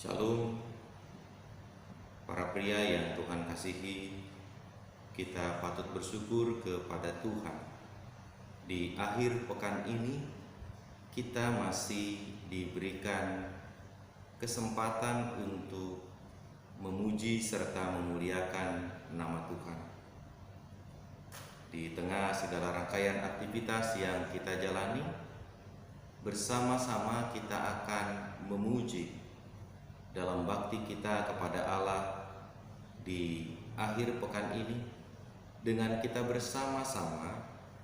Shalom, para pria yang Tuhan kasihi. Kita patut bersyukur kepada Tuhan. Di akhir pekan ini kita masih diberikan kesempatan untuk memuji serta memuliakan nama Tuhan. Di tengah segala rangkaian aktivitas yang kita jalani, bersama-sama kita akan memuji dalam bakti kita kepada Allah di akhir pekan ini dengan kita bersama-sama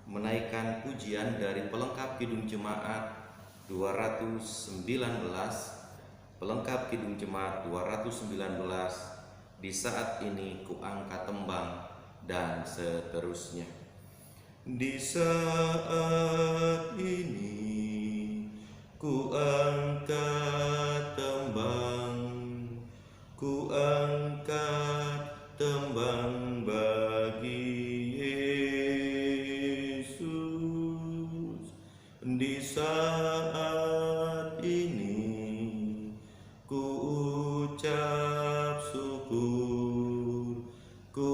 menaikkan pujian dari pelengkap Kidung Jemaat 219, pelengkap Kidung Jemaat 219, di saat ini kuangkat tembang, dan seterusnya. Di saat ini kuangkat tembang, kuangkat tembang bagi Yesus. Di saat ini ku ucap syukur, ku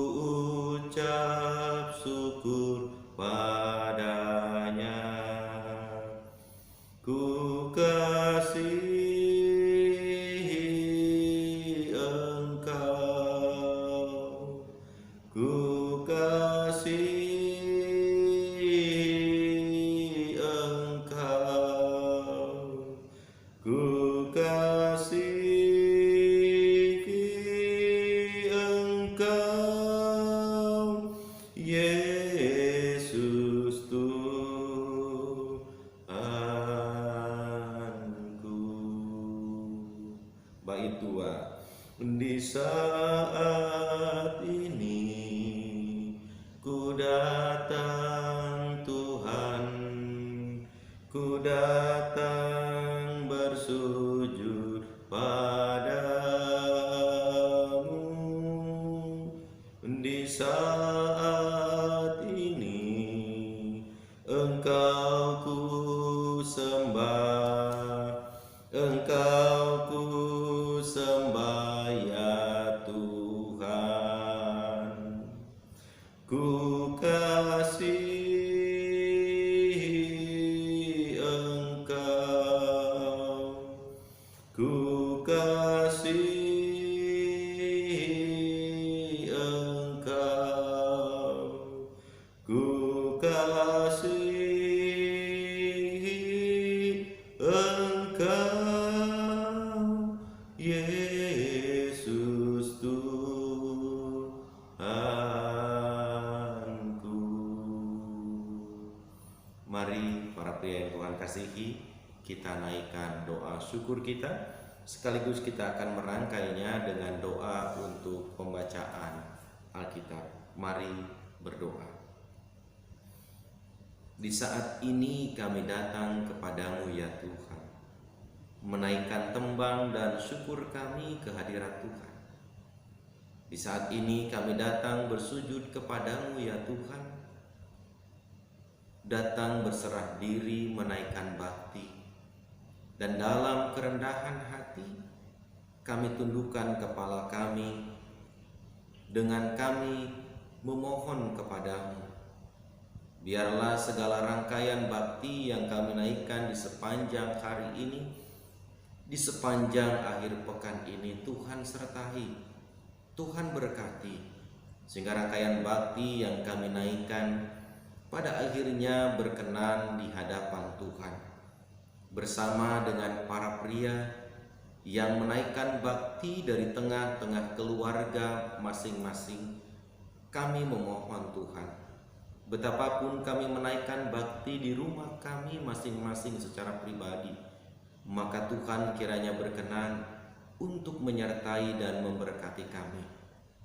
ucap syukur padanya. Ku kasihi Engkau, ku kasihi Engkau, ku kasihi Engkau, Yesus Tuhanku. Bait 2. Di saat ini ku datang Tuhan, ku datang bersujud padamu. Di saat ini Engkau ku sembah, Engkau ku sembah ya Tuhan. Ku kasihi Engkau, ku kasihi Engkau, ku kasihi Engkau, Yesus Tuhanku. Mari para pria yang Tuhan kasihi, kita naikkan doa syukur kita, sekaligus kita akan merangkainya dengan doa untuk pembacaan Alkitab. Mari berdoa. Di saat ini kami datang kepadamu ya Tuhan, menaikkan tembang dan syukur kami ke hadirat Tuhan. Di saat ini kami datang bersujud kepadamu ya Tuhan, datang berserah diri menaikkan bakti, dan dalam kerendahan hati kami tundukkan kepala kami dengan kami memohon kepadamu. Biarlah segala rangkaian bakti yang kami naikkan di sepanjang hari ini, di sepanjang akhir pekan ini, Tuhan sertai, Tuhan berkati, sehingga rangkaian bakti yang kami naikkan pada akhirnya berkenan di hadapan Tuhan. Bersama dengan para pria yang menaikkan bakti dari tengah-tengah keluarga masing-masing, kami memohon Tuhan, betapapun kami menaikkan bakti di rumah kami masing-masing secara pribadi, maka Tuhan kiranya berkenan untuk menyertai dan memberkati kami,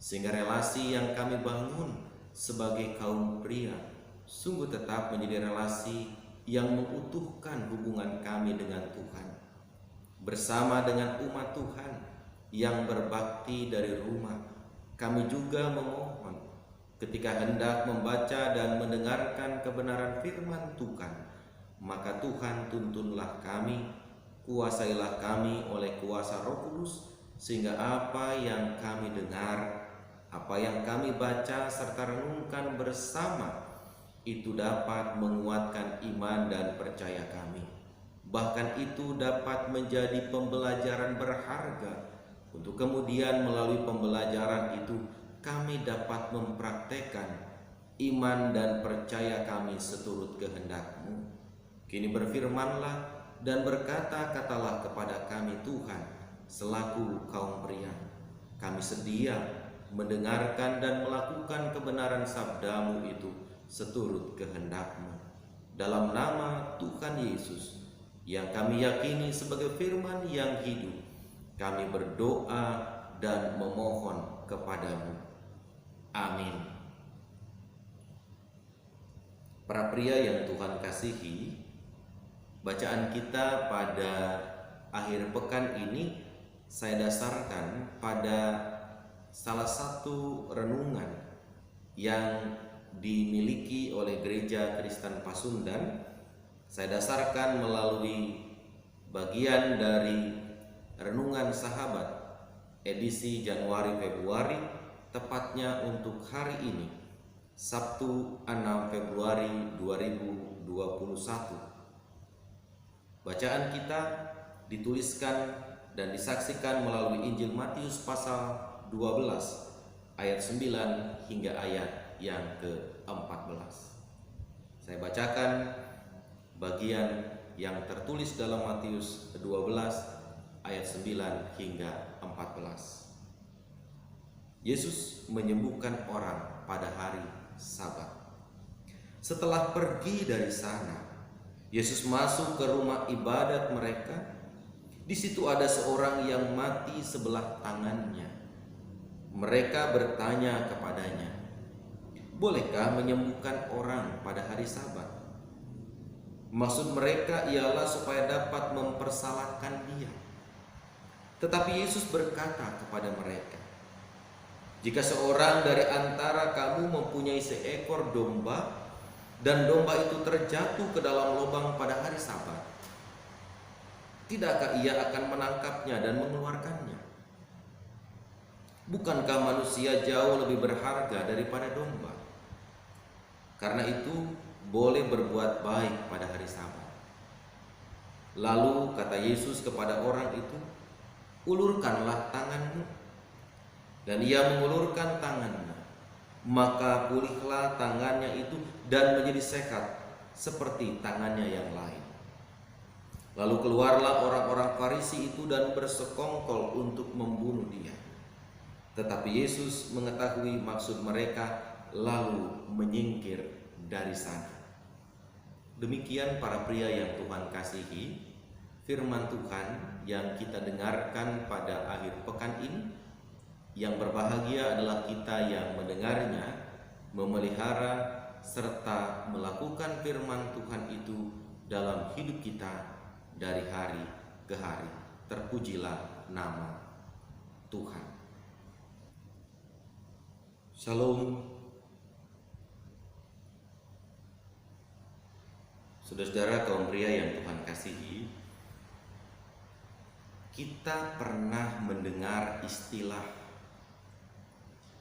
sehingga relasi yang kami bangun sebagai kaum pria sungguh tetap menjadi relasi yang mengutuhkan hubungan kami dengan Tuhan. Bersama dengan umat Tuhan yang berbakti dari rumah, kami juga memohon ketika hendak membaca dan mendengarkan kebenaran firman Tuhan, maka Tuhan tuntunlah kami kuasailah kami oleh kuasa Roh Kudus, sehingga apa yang kami dengar, apa yang kami baca serta renungkan bersama itu dapat menguatkan iman dan percaya kami. Bahkan itu dapat menjadi pembelajaran berharga untuk kemudian melalui pembelajaran itu kami dapat mempraktekkan iman dan percaya kami seturut kehendak-Mu. Kini berfirmanlah dan berkata-katalah kepada kami Tuhan, selaku kaum pria. Kami sedia mendengarkan dan melakukan kebenaran sabda-Mu itu seturut kehendak-Mu. Dalam nama Tuhan Yesus, yang kami yakini sebagai firman yang hidup, kami berdoa dan memohon kepadamu. Amin. Para pria yang Tuhan kasihi, bacaan kita pada akhir pekan ini saya dasarkan pada salah satu renungan yang dimiliki oleh Gereja Kristen Pasundan. Saya dasarkan melalui bagian dari Renungan Sahabat edisi Januari-Februari, tepatnya untuk hari ini, Sabtu 6 Februari 2021. Bacaan kita dituliskan dan disaksikan melalui Injil Matius pasal 12 ayat 9 hingga ayat yang ke-14. Saya bacakan bagian yang tertulis dalam Matius 12 ayat 9 hingga 14. Yesus menyembuhkan orang pada hari Sabat. Setelah pergi dari sana, Yesus masuk ke rumah ibadat mereka. Di situ ada seorang yang mati sebelah tangannya. Mereka bertanya kepadanya, "Bolehkah menyembuhkan orang pada hari Sabat?" Maksud mereka ialah supaya dapat mempersalahkan dia. Tetapi Yesus berkata kepada mereka, "Jika seorang dari antara kamu mempunyai seekor domba, dan domba itu terjatuh ke dalam lubang pada hari Sabat, tidakkah ia akan menangkapnya dan mengeluarkannya? Bukankah manusia jauh lebih berharga daripada domba? Karena itu boleh berbuat baik pada hari Sabat." Lalu kata Yesus kepada orang itu, "Ulurkanlah tanganmu." Dan ia mengulurkan tangannya. Maka pulihlah tangannya itu dan menjadi sehat seperti tangannya yang lain. Lalu keluarlah orang-orang Farisi itu dan bersekongkol untuk membunuh dia. Tetapi Yesus mengetahui maksud mereka, lalu menyingkir dari sana. Demikian para pria yang Tuhan kasihi, firman Tuhan yang kita dengarkan pada akhir pekan ini. Yang berbahagia adalah kita yang mendengarnya, memelihara serta melakukan firman Tuhan itu dalam hidup kita dari hari ke hari. Terpujilah nama Tuhan. Shalom. Saudara-saudara kaum pria yang Tuhan kasihi, kita pernah mendengar istilah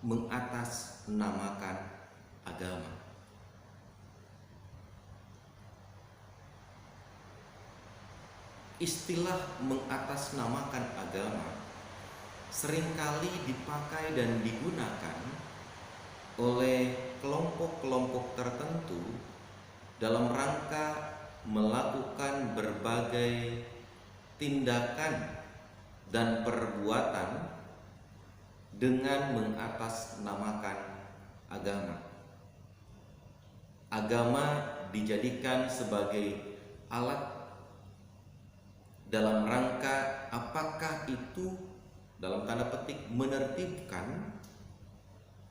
mengatasnamakan agama. Istilah mengatasnamakan agama seringkali dipakai dan digunakan oleh kelompok-kelompok tertentu dalam rangka melakukan berbagai tindakan dan perbuatan dengan mengatasnamakan agama. Agama dijadikan sebagai alat dalam rangka apakah itu dalam tanda petik menertibkan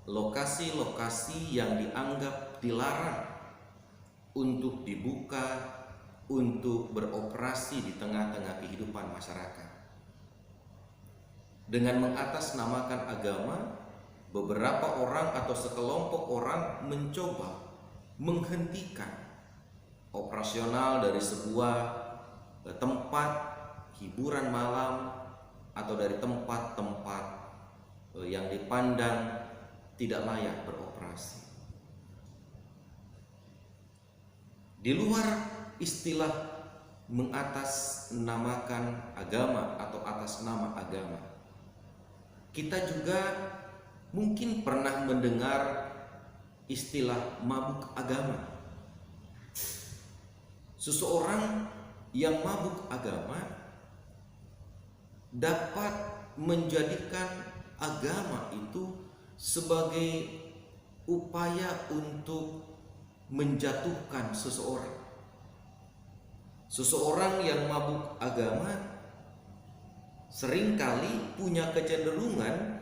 lokasi-lokasi yang dianggap dilarang untuk dibuka, untuk beroperasi di tengah-tengah kehidupan masyarakat. Dengan mengatasnamakan agama, beberapa orang atau sekelompok orang mencoba menghentikan operasional dari sebuah tempat hiburan malam atau dari tempat-tempat yang dipandang tidak layak beroperasi. Di luar istilah mengatasnamakan agama atau atas nama agama, kita juga mungkin pernah mendengar istilah mabuk agama. Seseorang yang mabuk agama dapat menjadikan agama itu sebagai upaya untuk menjatuhkan seseorang. Seseorang yang mabuk agama seringkali punya kecenderungan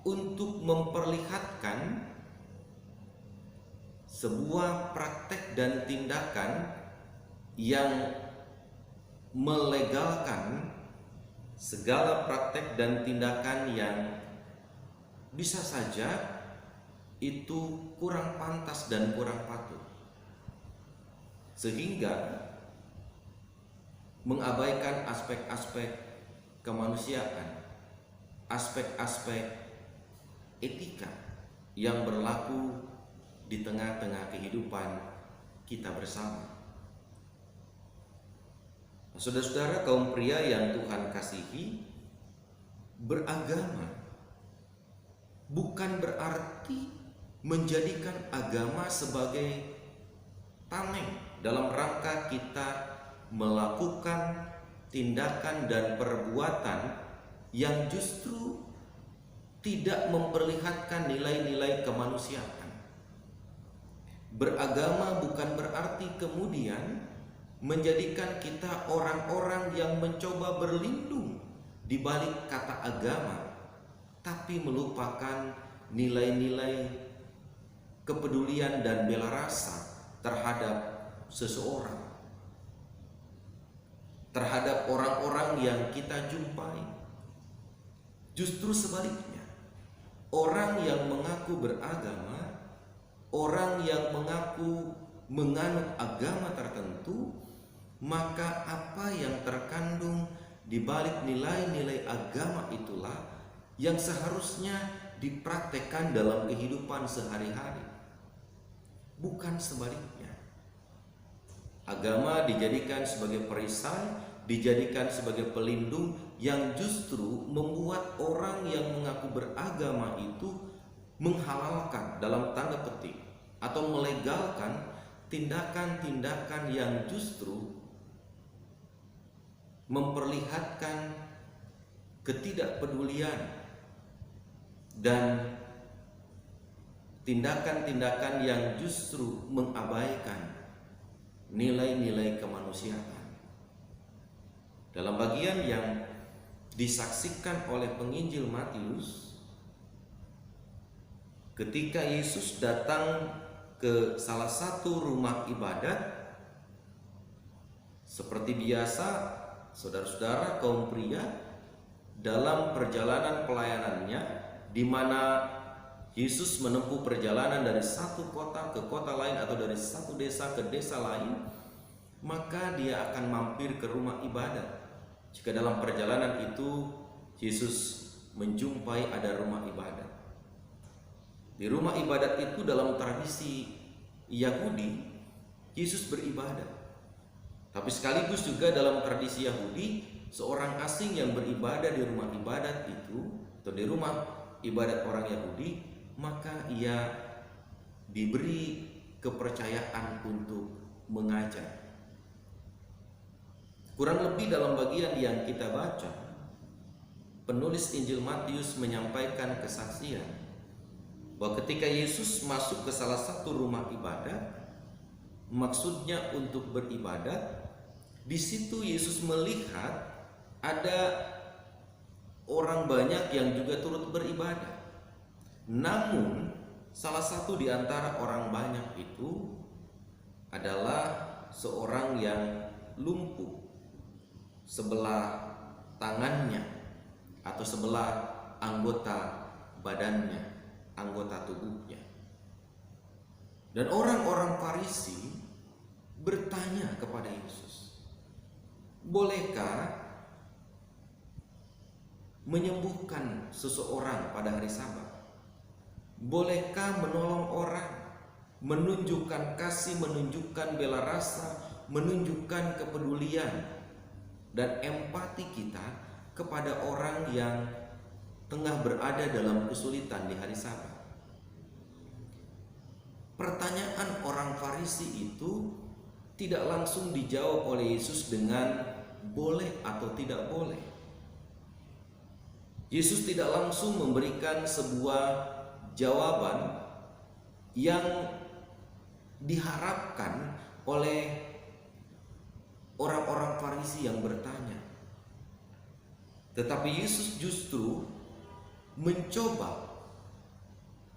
untuk memperlihatkan sebuah praktek dan tindakan yang melegalkan segala praktek dan tindakan yang bisa saja itu kurang pantas dan kurang patut, sehingga mengabaikan aspek-aspek kemanusiaan, aspek-aspek etika yang berlaku di tengah-tengah kehidupan kita bersama. Saudara-saudara, kaum pria yang Tuhan kasihi, beragama bukan berarti menjadikan agama sebagai tameng dalam rangka kita melakukan tindakan dan perbuatan yang justru tidak memperlihatkan nilai-nilai kemanusiaan. Beragama bukan berarti kemudian menjadikan kita orang-orang yang mencoba berlindung di balik kata agama, tapi melupakan nilai-nilai kepedulian dan bela rasa terhadap seseorang, terhadap orang-orang yang kita jumpai. Justru sebaliknya, orang yang mengaku beragama, orang yang mengaku menganut agama tertentu, maka apa yang terkandung di balik nilai-nilai agama itulah yang seharusnya dipraktekkan dalam kehidupan sehari-hari, bukan sebaliknya. Agama dijadikan sebagai perisai, dijadikan sebagai pelindung yang justru membuat orang yang mengaku beragama itu menghalalkan dalam tanda petik atau melegalkan tindakan-tindakan yang justru memperlihatkan ketidakpedulian dan tindakan-tindakan yang justru mengabaikan nilai-nilai kemanusiaan. Dalam bagian yang disaksikan oleh penginjil Matius, ketika Yesus datang ke salah satu rumah ibadat, seperti biasa, saudara-saudara kaum pria dalam perjalanan pelayanannya, di mana Yesus menempuh perjalanan dari satu kota ke kota lain atau dari satu desa ke desa lain, maka dia akan mampir ke rumah ibadat. Jika dalam perjalanan itu Yesus menjumpai ada rumah ibadat. Di rumah ibadat itu dalam tradisi Yahudi, Yesus beribadat. Tapi sekaligus juga dalam tradisi Yahudi, seorang asing yang beribadah di rumah ibadat itu atau di rumah ibadat orang Yahudi, maka ia diberi kepercayaan untuk mengajar. Kurang lebih dalam bagian yang kita baca, penulis Injil Matius menyampaikan kesaksian bahwa ketika Yesus masuk ke salah satu rumah ibadat, maksudnya untuk beribadat, di situ Yesus melihat ada orang banyak yang juga turut beribadah. Namun salah satu di antara orang banyak itu adalah seorang yang lumpuh sebelah tangannya atau sebelah anggota badannya, anggota tubuhnya. Dan orang-orang Farisi bertanya kepada Yesus, bolehkah menyembuhkan seseorang pada hari Sabat? Bolehkah menolong orang, menunjukkan kasih, menunjukkan bela rasa, menunjukkan kepedulian dan empati kita kepada orang yang tengah berada dalam kesulitan di hari Sabat? Pertanyaan orang Farisi itu tidak langsung dijawab oleh Yesus dengan boleh atau tidak boleh. Yesus tidak langsung memberikan sebuah jawaban yang diharapkan oleh orang-orang Farisi yang bertanya. Tetapi Yesus justru mencoba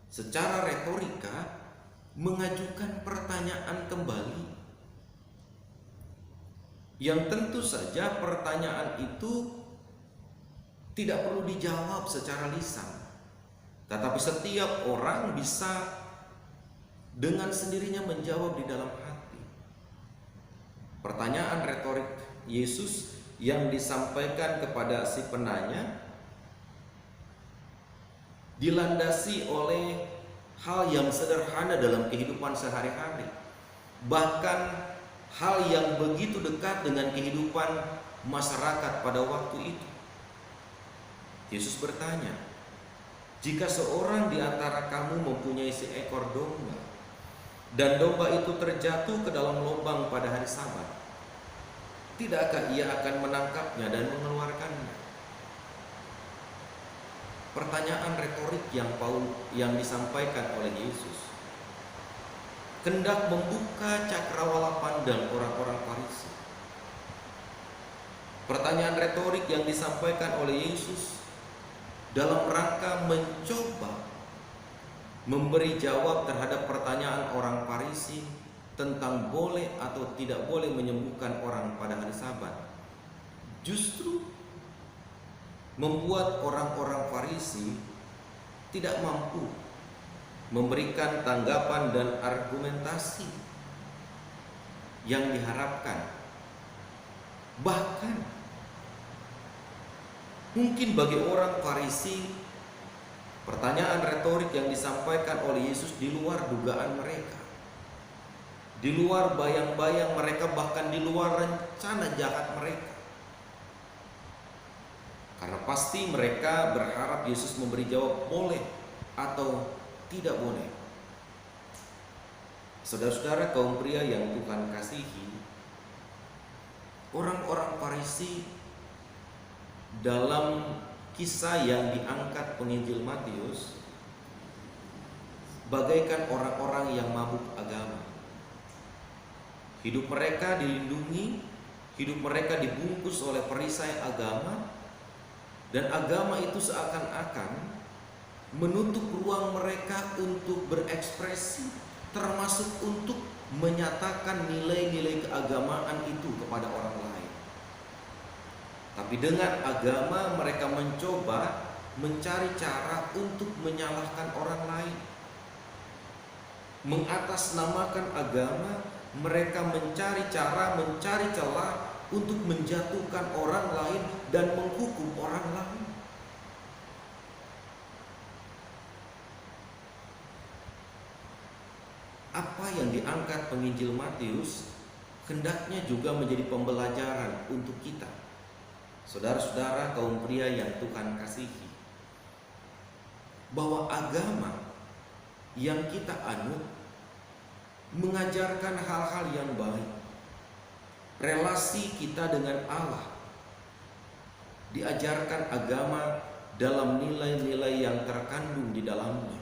secara retorika mengajukan pertanyaan kembali, yang tentu saja pertanyaan itu tidak perlu dijawab secara lisan, tetapi setiap orang bisa dengan sendirinya menjawab di dalam hati. Pertanyaan retorik Yesus yang disampaikan kepada si penanya dilandasi oleh hal yang sederhana dalam kehidupan sehari-hari, bahkan hal yang begitu dekat dengan kehidupan masyarakat pada waktu itu. Yesus bertanya, jika seorang di antara kamu mempunyai seekor domba, dan domba itu terjatuh ke dalam lubang pada hari Sabat, tidakkah ia akan menangkapnya dan mengeluarkannya? Pertanyaan retorik yang disampaikan oleh Yesus hendak membuka cakrawala pandang orang-orang Farisi. Pertanyaan retorik yang disampaikan oleh Yesus dalam rangka mencoba memberi jawab terhadap pertanyaan orang Farisi tentang boleh atau tidak boleh menyembuhkan orang pada hari Sabat, justru membuat orang-orang Farisi tidak mampu memberikan tanggapan dan argumentasi yang diharapkan. Bahkan mungkin bagi orang Farisi, pertanyaan retorik yang disampaikan oleh Yesus di luar dugaan mereka, di luar bayang-bayang mereka, bahkan di luar rencana jahat mereka. Karena pasti mereka berharap Yesus memberi jawab boleh atau tidak boleh. Saudara-saudara kaum pria yang Tuhan kasihi, orang-orang Farisi dalam kisah yang diangkat penginjil Matius bagaikan orang-orang yang mabuk agama. Hidup mereka dilindungi, hidup mereka dibungkus oleh perisai agama, dan agama itu seakan-akan menutup ruang mereka untuk berekspresi, termasuk untuk menyatakan nilai-nilai keagamaan itu kepada orang lain. Tapi dengan agama mereka mencoba mencari cara untuk menyalahkan orang lain. Mengatasnamakan agama, mereka mencari cara, mencari celah untuk menjatuhkan orang lain dan menghukum orang lain. Apa yang diangkat penginjil Matius hendaknya juga menjadi pembelajaran untuk kita, saudara-saudara kaum pria yang Tuhan kasihi, bahwa agama yang kita anut mengajarkan hal-hal yang baik. Relasi kita dengan Allah diajarkan agama dalam nilai-nilai yang terkandung di dalamnya.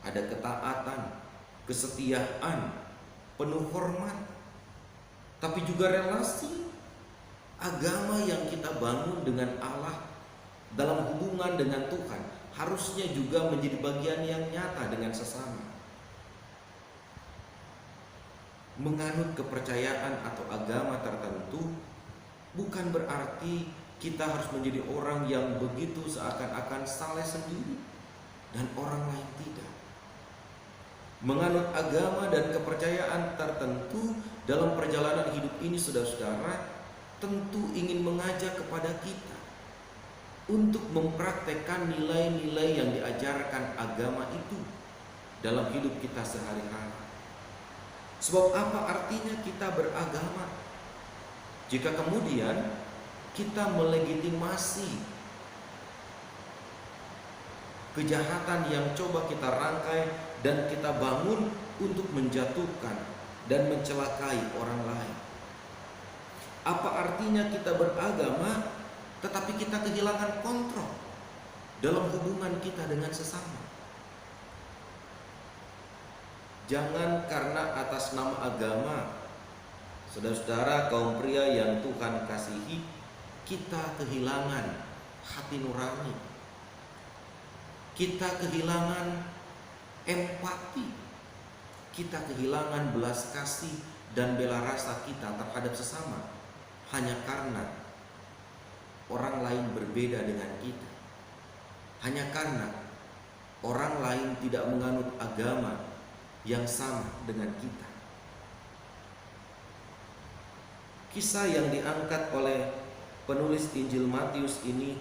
Ada ketaatan, kesetiaan, penuh hormat, tapi juga relasi agama yang kita bangun dengan Allah dalam hubungan dengan Tuhan harusnya juga menjadi bagian yang nyata dengan sesama. Menganut kepercayaan atau agama tertentu bukan berarti kita harus menjadi orang yang begitu seakan-akan saleh sendiri dan orang lain tidak. Menganut agama dan kepercayaan tertentu dalam perjalanan hidup ini, saudara-saudara, tentu ingin mengajak kepada kita untuk mempraktekkan nilai-nilai yang diajarkan agama itu dalam hidup kita sehari-hari. Sebab apa artinya kita beragama jika kemudian kita melegitimasi kejahatan yang coba kita rangkai dan kita bangun untuk menjatuhkan dan mencelakai orang lain? Apa artinya kita beragama tetapi kita kehilangan kontrol dalam hubungan kita dengan sesama? Jangan karena atas nama agama, saudara-saudara kaum pria yang Tuhan kasihi, kita kehilangan hati nurani, kita kehilangan empati, kita kehilangan belas kasih dan bela rasa kita terhadap sesama hanya karena orang lain berbeda dengan kita, hanya karena orang lain tidak menganut agama yang sama dengan kita. Kisah yang diangkat oleh penulis Injil Matius ini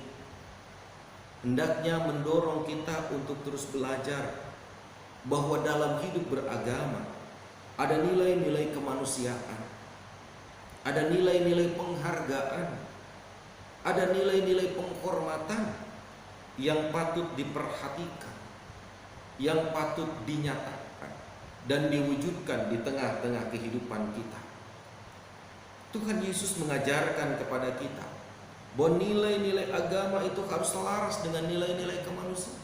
hendaknya mendorong kita untuk terus belajar bahwa dalam hidup beragama ada nilai-nilai kemanusiaan, ada nilai-nilai penghargaan, ada nilai-nilai penghormatan yang patut diperhatikan, yang patut dinyatakan dan diwujudkan di tengah-tengah kehidupan kita. Tuhan Yesus mengajarkan kepada kita bahwa nilai-nilai agama itu harus selaras dengan nilai-nilai kemanusiaan.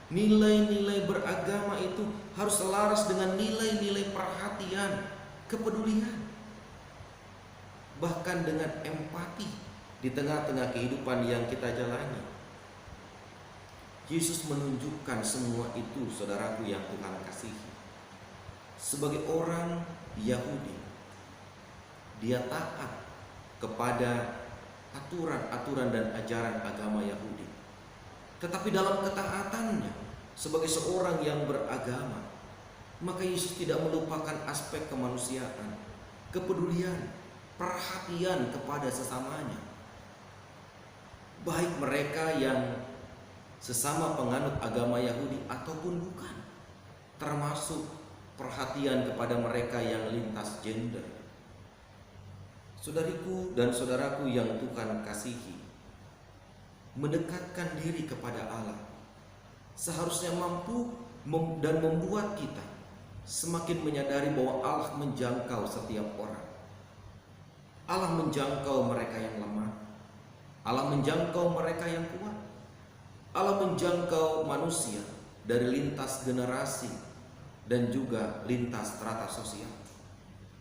Nilai-nilai beragama itu harus selaras dengan nilai-nilai perhatian, kepedulian, bahkan dengan empati di tengah-tengah kehidupan yang kita jalani. Yesus menunjukkan semua itu, saudaraku yang Tuhan kasihi. Sebagai orang Yahudi, dia taat kepada aturan-aturan dan ajaran agama Yahudi. Tetapi dalam ketaatannya sebagai seorang yang beragama, maka Yesus tidak melupakan aspek kemanusiaan, kepedulian, perhatian kepada sesamanya. Baik mereka yang sesama penganut agama Yahudi ataupun bukan, termasuk perhatian kepada mereka yang lintas gender. Saudariku dan saudaraku yang Tuhan kasihi, mendekatkan diri kepada Allah seharusnya mampu dan membuat kita semakin menyadari bahwa Allah menjangkau setiap orang. Allah menjangkau mereka yang lemah, Allah menjangkau mereka yang kuat, Allah menjangkau manusia dari lintas generasi dan juga lintas strata sosial.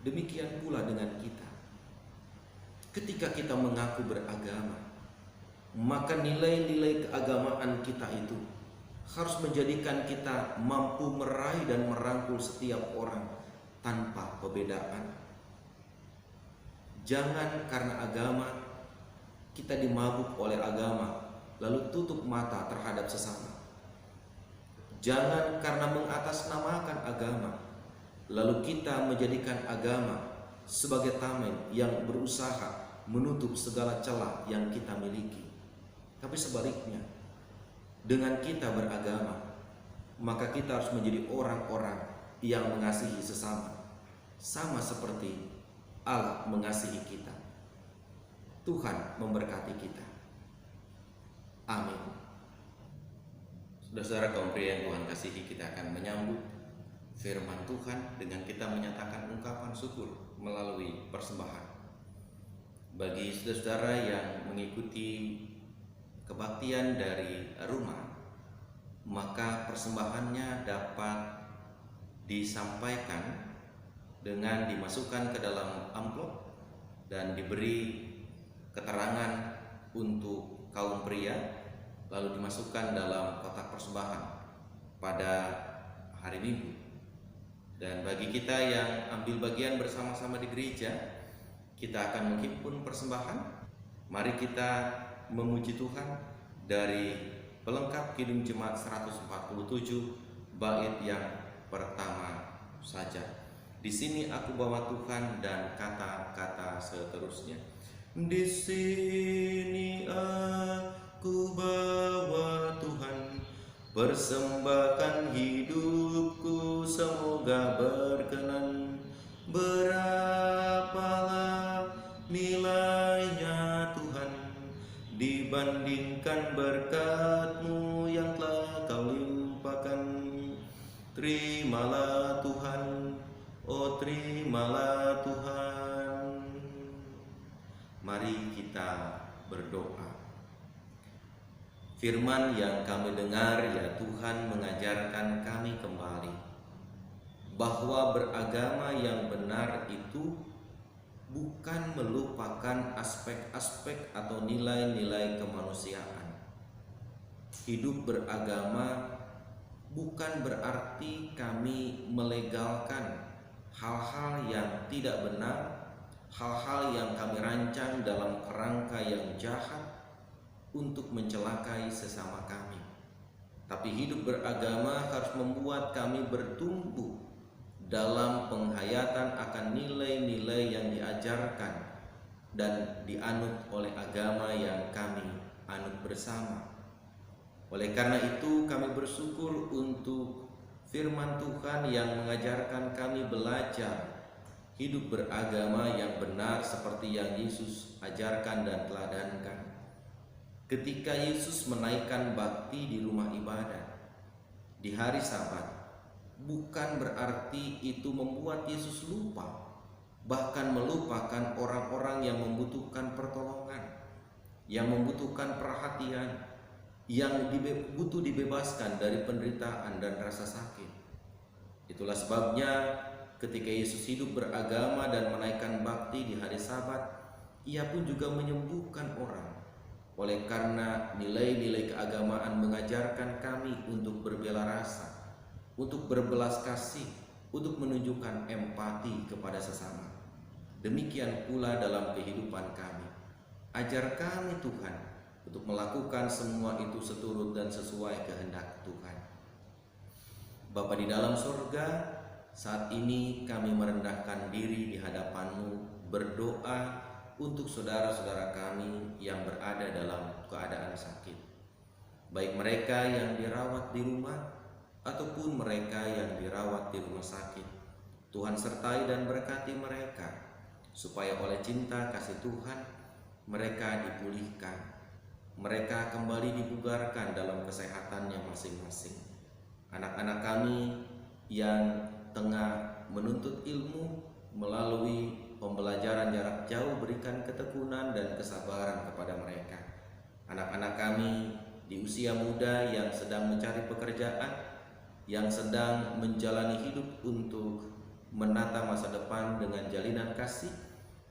Demikian pula dengan kita. Ketika kita mengaku beragama, maka nilai-nilai keagamaan kita itu harus menjadikan kita mampu meraih dan merangkul setiap orang tanpa perbedaan. Jangan karena agama kita dimabuk oleh agama lalu tutup mata terhadap sesama. Jangan karena mengatasnamakan agama lalu kita menjadikan agama sebagai tameng yang berusaha menutup segala celah yang kita miliki. Tapi sebaliknya, dengan kita beragama, maka kita harus menjadi orang-orang yang mengasihi sesama, sama seperti Allah mengasihi kita. Tuhan memberkati kita. Amin. Saudara-saudara kaum pria yang Tuhan kasihi, kita akan menyambut firman Tuhan dengan kita menyatakan ungkapan syukur melalui persembahan. Bagi saudara-saudara yang mengikuti kebaktian dari rumah, maka persembahannya dapat disampaikan dengan dimasukkan ke dalam amplop dan diberi keterangan untuk kaum pria, lalu dimasukkan dalam kotak persembahan pada hari Minggu. Dan bagi kita yang ambil bagian bersama-sama di gereja, kita akan menghimpun persembahan. Mari kita memuji Tuhan dari pelengkap Kidung Jemaat 147 bait yang pertama saja. Di sini aku bawa Tuhan dan kata-kata seterusnya. Di sini aku bawa Tuhan, persembahkan hidupku semoga berkenan. Berapalah nilainya Tuhan dibandingkan berkat-Mu yang telah Kau limpahkan. Terimalah Tuhan, oh terimalah Tuhan. Mari kita berdoa. Firman yang kami dengar ya Tuhan mengajarkan kami kembali bahwa beragama yang benar itu bukan melupakan aspek-aspek atau nilai-nilai kemanusiaan. Hidup beragama bukan berarti kami melegalkan hal-hal yang tidak benar, hal-hal yang kami rancang dalam kerangka yang jahat untuk mencelakai sesama kami. Tapi hidup beragama harus membuat kami bertumbuh dalam penghayatan akan nilai-nilai yang diajarkan dan dianut oleh agama yang kami anut bersama. Oleh karena itu kami bersyukur untuk firman Tuhan yang mengajarkan kami belajar hidup beragama yang benar seperti yang Yesus ajarkan dan teladankan. Ketika Yesus menaikkan bakti di rumah ibadat di hari Sabat, bukan berarti itu membuat Yesus lupa, bahkan melupakan orang-orang yang membutuhkan pertolongan, yang membutuhkan perhatian, yang butuh dibebaskan dari penderitaan dan rasa sakit. Itulah sebabnya ketika Yesus hidup beragama dan menaikkan bakti di hari Sabat, Ia pun juga menyembuhkan orang. Oleh karena nilai-nilai keagamaan mengajarkan kami untuk berbela rasa, untuk berbelas kasih, untuk menunjukkan empati kepada sesama. Demikian pula dalam kehidupan kami. Ajar kami Tuhan untuk melakukan semua itu seturut dan sesuai kehendak Tuhan. Bapa di dalam surga, saat ini kami merendahkan diri di hadapan-Mu, berdoa untuk saudara-saudara kami yang berada dalam keadaan sakit, baik mereka yang dirawat di rumah ataupun mereka yang dirawat di rumah sakit. Tuhan sertai dan berkati mereka, supaya oleh cinta kasih Tuhan mereka dipulihkan, mereka kembali dibugarkan dalam kesehatannya masing-masing. Anak-anak kami yang tengah menuntut ilmu melalui pembelajaran jarak jauh, berikan ketekunan dan kesabaran kepada mereka. Anak-anak kami di usia muda yang sedang mencari pekerjaan, yang sedang menjalani hidup untuk menata masa depan dengan jalinan kasih,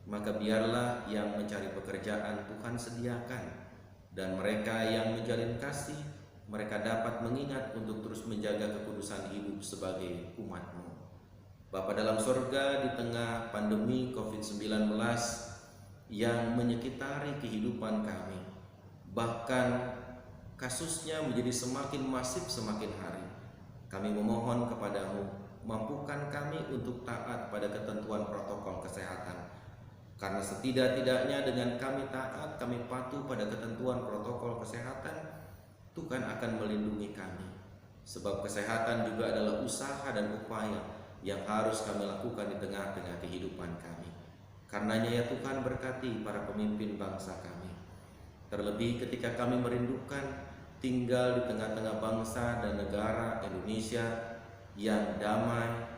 maka biarlah yang mencari pekerjaan Tuhan sediakan, dan mereka yang menjalin kasih, mereka dapat mengingat untuk terus menjaga kekudusan hidup sebagai umat-Mu. Bapa dalam surga, di tengah pandemi COVID-19 yang menyekitari kehidupan kami, bahkan kasusnya menjadi semakin masif semakin hari, kami memohon kepadamu, mampukan kami untuk taat pada ketentuan protokol kesehatan. Karena setidak-tidaknya dengan kami taat, kami patuh pada ketentuan protokol kesehatan, Tuhan akan melindungi kami. Sebab kesehatan juga adalah usaha dan upaya yang harus kami lakukan di tengah-tengah kehidupan kami. Karenanya ya Tuhan, berkati para pemimpin bangsa kami. Terlebih ketika kami merindukan tinggal di tengah-tengah bangsa dan negara Indonesia yang damai,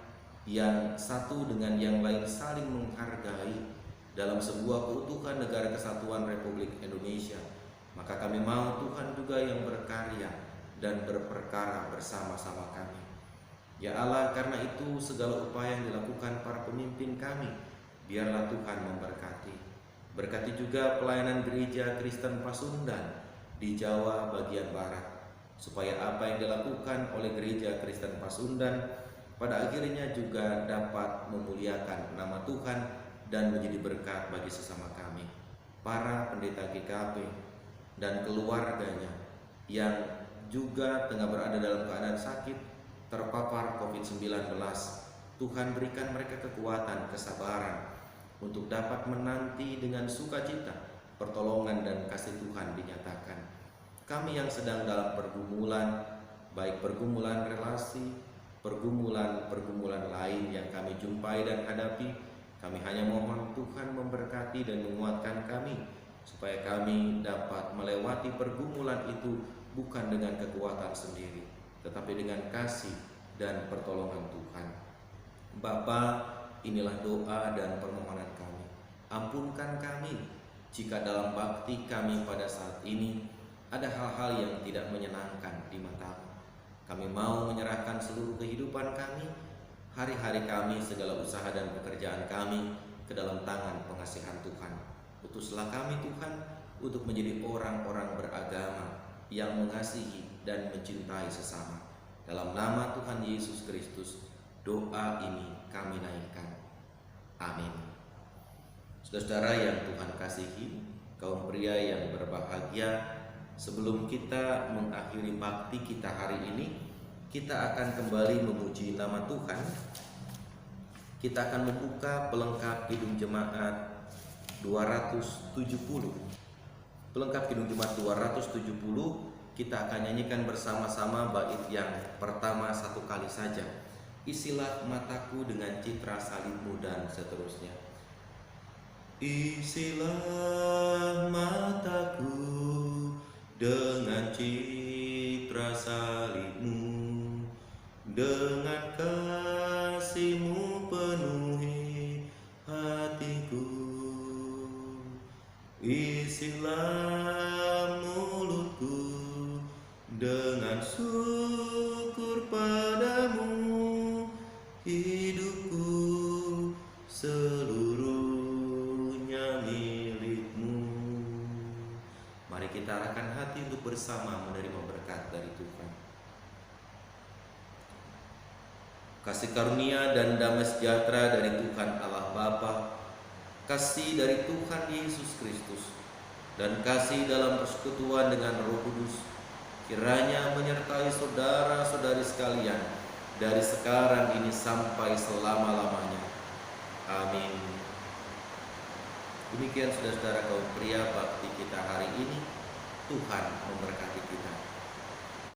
yang satu dengan yang lain saling menghargai dalam sebuah keutuhan negara kesatuan Republik Indonesia. Maka kami mau Tuhan juga yang berkarya dan berperkara bersama-sama kami. Ya Allah, karena itu segala upaya yang dilakukan para pemimpin kami, biarlah Tuhan memberkati. Berkati juga pelayanan gereja Kristen Pasundan di Jawa bagian Barat, supaya apa yang dilakukan oleh gereja Kristen Pasundan pada akhirnya juga dapat memuliakan nama Tuhan dan menjadi berkat bagi sesama kami. Para pendeta GKP dan keluarganya yang juga tengah berada dalam keadaan sakit, terpapar COVID-19, Tuhan berikan mereka kekuatan, kesabaran, untuk dapat menanti dengan sukacita pertolongan dan kasih Tuhan dinyatakan. Kami yang sedang dalam pergumulan, baik pergumulan relasi, pergumulan lain yang kami jumpai dan hadapi, kami hanya mohon Tuhan memberkati dan menguatkan kami, supaya kami dapat melewati pergumulan itu bukan dengan kekuatan sendiri, tetapi dengan kasih dan pertolongan Tuhan. Bapa, inilah doa dan permohonan kami. Ampunkan kami jika dalam bakti kami pada saat ini ada hal-hal yang tidak menyenangkan di mata-Mu. Kami mau menyerahkan seluruh kehidupan kami, hari-hari kami, segala usaha dan pekerjaan kami ke dalam tangan pengasihan Tuhan. Utuslah kami Tuhan untuk menjadi orang-orang beragama yang mengasihi dan mencintai sesama. Dalam nama Tuhan Yesus Kristus, doa ini kami naikkan. Amin. Saudara-saudara yang Tuhan kasihi, kaum pria yang berbahagia, sebelum kita mengakhiri bakti kita hari ini, kita akan kembali memuji nama Tuhan. Kita akan membuka pelengkap Kidung Jemaat 270. Pelengkap Kidung Jemaat 270 kita akan nyanyikan bersama-sama bait yang pertama satu kali saja. Isilah mataku dengan citra salib-Mu, dan seterusnya. Isilah mataku dengan citra salib-Mu, dengan kasih-Mu penuhi hatiku. Isilah mulutku dengan syukur padamu, hidupku seluruhnya milik-Mu. Mari kita arahkan hati untuk bersama menerima berkat dari Tuhan. Kasih karunia dan damai sejahtera dari Tuhan Allah Bapa, kasih dari Tuhan Yesus Kristus, dan kasih dalam persekutuan dengan Roh Kudus kiranya menyertai saudara-saudari sekalian dari sekarang ini sampai selama-lamanya. Amin. Demikian saudara-saudara kaum pria bakti kita hari ini. Tuhan memberkati kita.